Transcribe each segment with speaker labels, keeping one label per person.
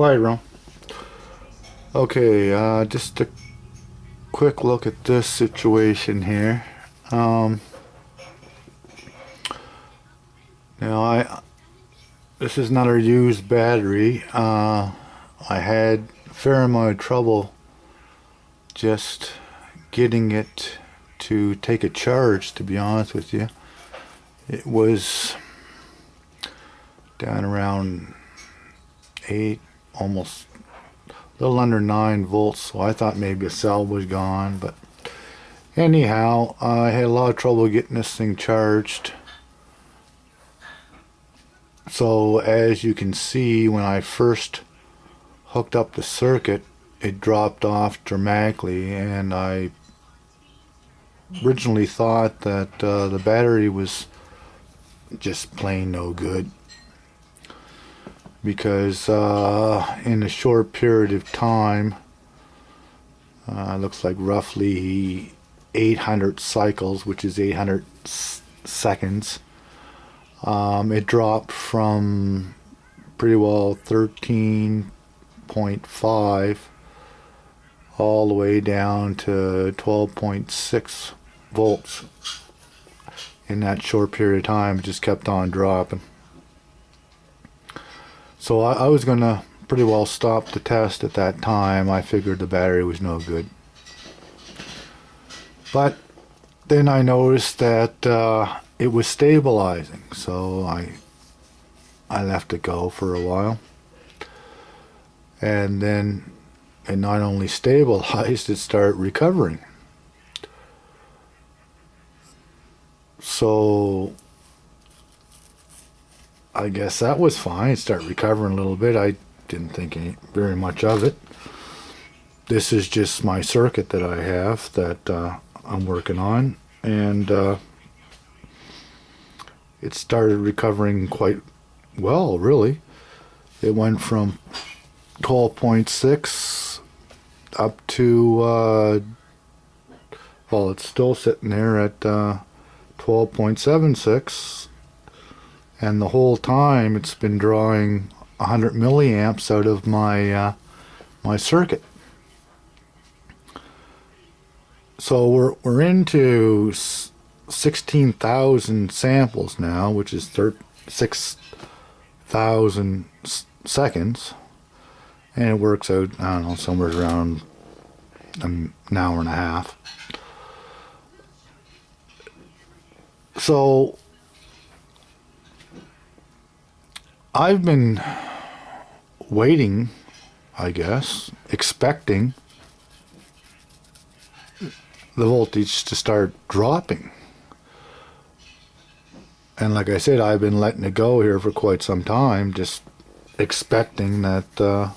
Speaker 1: quiet room. Okay, just a quick look at this situation here. Now this is not a used battery. I had a fair amount of trouble just getting it to take a charge, to be honest with you. It was down around 8, almost a little under 9 volts, so I thought maybe a cell was gone, but anyhow, I had a lot of trouble getting this thing charged. So as you can see, when I first hooked up the circuit, it dropped off dramatically, and I originally thought that the battery was just plain no good, because in a short period of time, looks like roughly 800 cycles, which is 800 seconds, it dropped from pretty well 13.5 all the way down to 12.6 volts. In that short period of time, it just kept on dropping. So I was going to pretty well stop the test at that time. I figured the battery was no good. But then I noticed that it was stabilizing, so I left it go for a while. And then it not only stabilized, it started recovering. So I guess that was fine. It started recovering a little bit. I didn't think very much of it. This is just my circuit that I have that I'm working on, and it started recovering quite well, really. It went from 12.6 up to well, it's still sitting there at 12.76, and the whole time it's been drawing 100 milliamps out of my my circuit. So we're into 16,000 samples now, which is 6,000 seconds, and it works out, I don't know, somewhere around an hour and a half. So I've been waiting, I guess, expecting the voltage to start dropping. And like I said, I've been letting it go here for quite some time, just expecting that the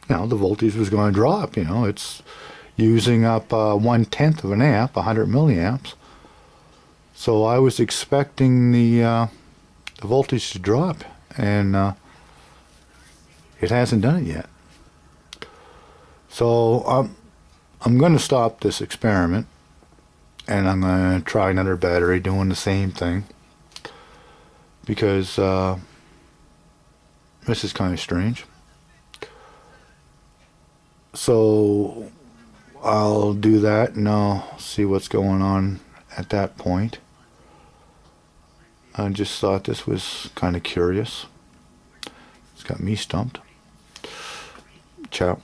Speaker 1: voltage was going to drop. It's using up 1/10 of an amp, 100 milliamps. So I was expecting the voltage to drop, and it hasn't done it yet. So I'm going to stop this experiment, and I'm going to try another battery doing the same thing, because this is kind of strange. So I'll do that, and I'll see what's going on at that point. I just thought this was kind of curious. It's got me stumped. Ciao.